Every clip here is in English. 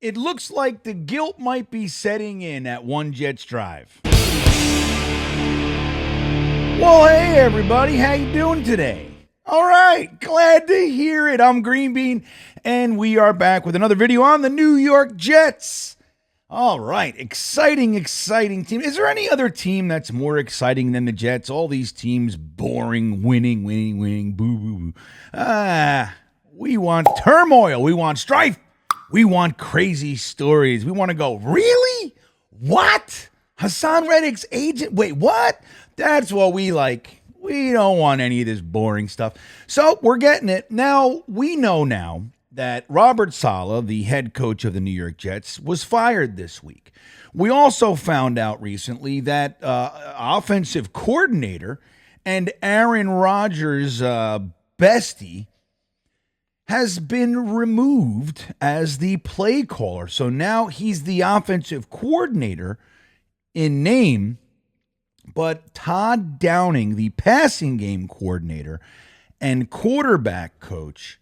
It looks like the guilt might be setting in at nyjets Drive. Well, hey everybody, how you doing today? All right, glad to hear it. I'm GreenBean, and we are back with another video on the New York Jets. All right, exciting team. Is there any other team that's more exciting than the Jets? All these teams boring, winning, boo. We want turmoil. We want strife. We want crazy stories. We want to go, really? What? Hassan Reddick's agent? Wait, what? That's what we like. We don't want any of this boring stuff. So we're getting it. Now, we know now that Robert Saleh, the head coach of the New York Jets, was fired this week. We also found out recently that offensive coordinator and Aaron Rodgers' bestie has been removed as the play caller. So now he's the offensive coordinator in name, but Todd Downing, the passing game coordinator and quarterback coach,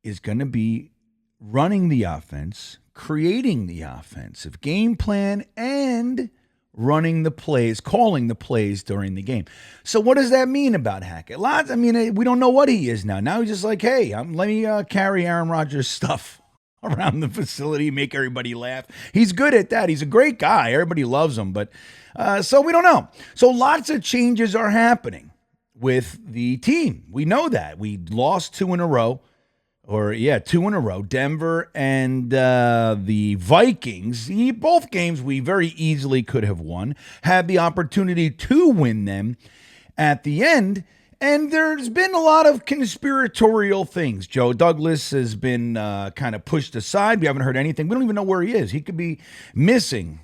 is going to be running the offense, creating the offensive game plan, and running the plays, calling the plays during the game. So what does that mean about Hackett? We don't know what he is now. Now he's just like, hey, let me carry Aaron Rodgers' stuff around the facility, make everybody laugh. He's good at that. He's a great guy. Everybody loves him. But so we don't know. So lots of changes are happening with the team. We know that. We lost two in a row. Denver and the Vikings. Both games we very easily could have won. Had the opportunity to win them at the end. And there's been a lot of conspiratorial things. Joe Douglas has been kind of pushed aside. We haven't heard anything. We don't even know where he is. He could be missing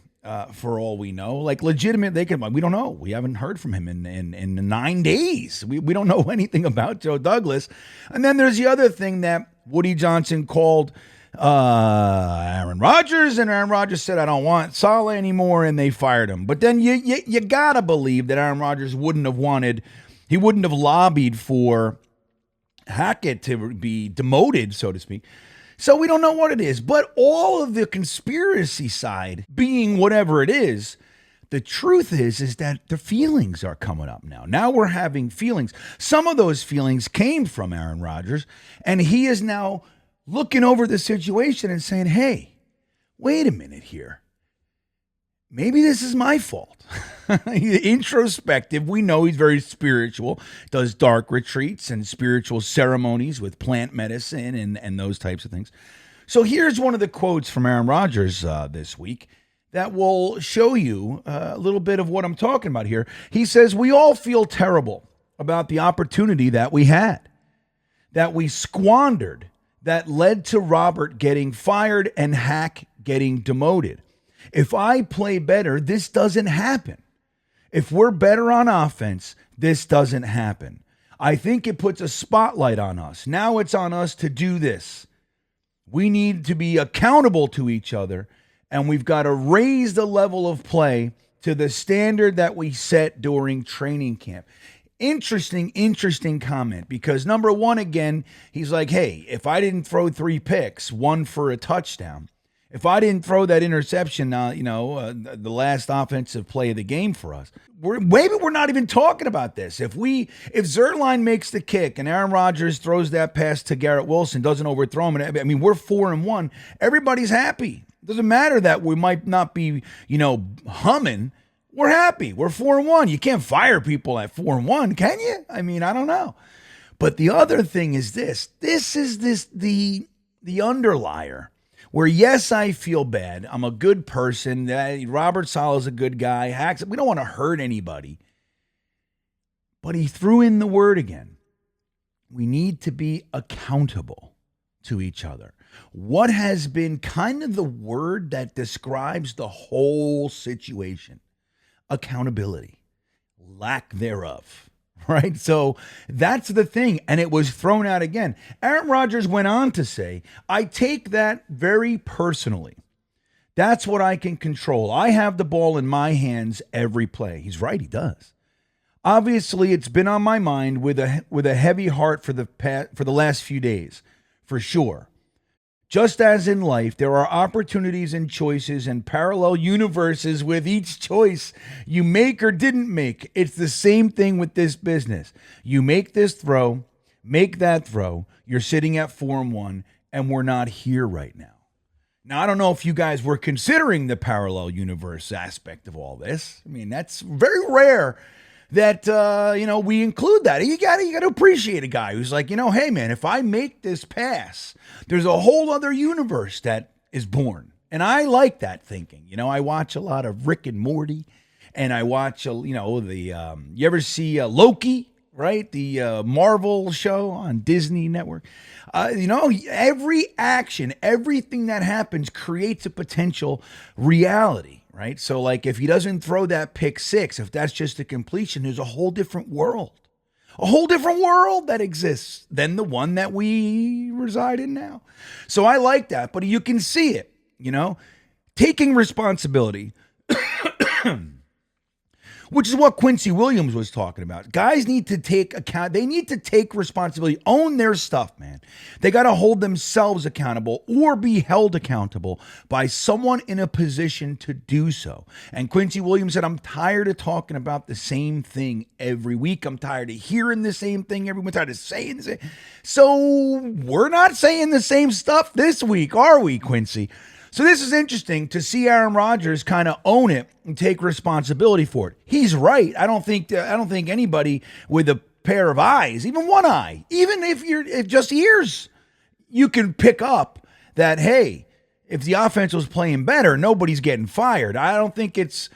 for all we know. Like legitimate, we don't know. We haven't heard from him in 9 days. We don't know anything about Joe Douglas. And then there's the other thing that Woody Johnson called Aaron Rodgers, and Aaron Rodgers said, I don't want Saleh anymore, and they fired him. But then you got to believe that Aaron Rodgers wouldn't have lobbied for Hackett to be demoted, so to speak. So we don't know what it is. But all of the conspiracy side being whatever it is, the truth is that the feelings are coming up now. Now we're having feelings. Some of those feelings came from Aaron Rodgers, and he is now looking over the situation and saying, hey, wait a minute here. Maybe this is my fault. Introspective. We know he's very spiritual, does dark retreats and spiritual ceremonies with plant medicine and those types of things. So here's one of the quotes from Aaron Rodgers this week that will show you a little bit of what I'm talking about here. He says, we all feel terrible about the opportunity that we had, that we squandered, that led to Robert getting fired and Hack getting demoted. If I play better, this doesn't happen. If we're better on offense, this doesn't happen. I think it puts a spotlight on us. Now it's on us to do this. We need to be accountable to each other, and we've got to raise the level of play to the standard that we set during training camp. Interesting comment, because number one, again, he's like, hey, if I didn't throw 3 picks, 1 for a touchdown, if I didn't throw that interception, the last offensive play of the game for us, maybe we're not even talking about this. If Zerline makes the kick and Aaron Rodgers throws that pass to Garrett Wilson, doesn't overthrow him, we're 4-1. Everybody's happy. It doesn't matter that we might not be, humming. We're happy. We're 4-1. You can't fire people at 4-1, can you? I don't know. But the other thing is this. This is the underlier. Where, yes, I feel bad. I'm a good person. Robert Saleh is a good guy. We don't want to hurt anybody. But he threw in the word again. We need to be accountable to each other. What has been kind of the word that describes the whole situation? Accountability. Lack thereof. Right? So that's the thing. And it was thrown out again. Aaron Rodgers went on to say, I take that very personally. That's what I can control. I have the ball in my hands every play. He's right. He does. Obviously, it's been on my mind with a heavy heart for the last few days, for sure. Just as in life, there are opportunities and choices and parallel universes with each choice you make or didn't make. It's the same thing with this business. You make this throw, make that throw. You're sitting at 4-1, and we're not here right now. Now, I don't know if you guys were considering the parallel universe aspect of all this. I mean, that's very rare that, we include that. You got to appreciate a guy who's like, hey, man, if I make this pass, there's a whole other universe that is born. And I like that thinking. I watch a lot of Rick and Morty, and I watch, you ever see Loki? Right? The Marvel show on Disney Network. Every action, everything that happens creates a potential reality, right? So like if he doesn't throw that pick six, if that's just a completion, there's a whole different world. A whole different world that exists than the one that we reside in now. So I like that, but you can see it, taking responsibility. Which is what Quincy Williams was talking about. Guys need to take account. They need to take responsibility, own their stuff, man. They got to hold themselves accountable or be held accountable by someone in a position to do so. And Quincy Williams said, I'm tired of talking about the same thing every week. I'm tired of hearing the same thing every week. I'm tired of saying the same. So we're not saying the same stuff this week, are we, Quincy? So this is interesting to see Aaron Rodgers kind of own it and take responsibility for it. He's right. I don't think anybody with a pair of eyes, even one eye, even if just ears, you can pick up that, hey, if the offense was playing better, nobody's getting fired. I don't think it's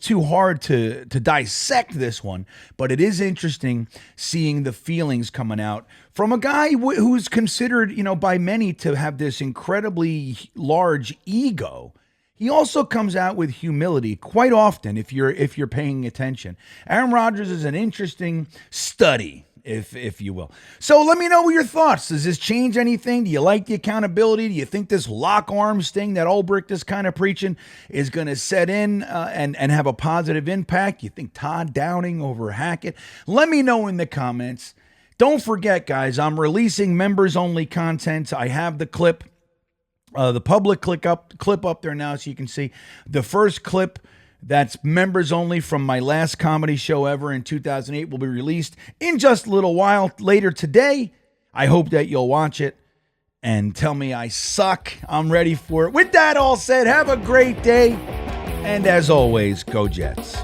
too hard to dissect this one, but it is interesting seeing the feelings coming out from a guy who's considered, by many to have this incredibly large ego. He also comes out with humility quite often if you're paying attention. Aaron Rodgers is an interesting study, if you will. So let me know your thoughts. Does this change anything? Do you like the accountability? Do you think this lock arms thing that Ulbrich is kind of preaching is going to set in and have a positive impact? You think Todd Downing over Hackett? Let me know in the comments. Don't forget, guys, I'm releasing members-only content. I have the clip, the public clip up there now so you can see the first clip. That's members only from my last comedy show ever in 2008 will be released in just a little while later today. I hope that you'll watch it and tell me I suck. I'm ready for it. With that all said, have a great day. And as always, go Jets.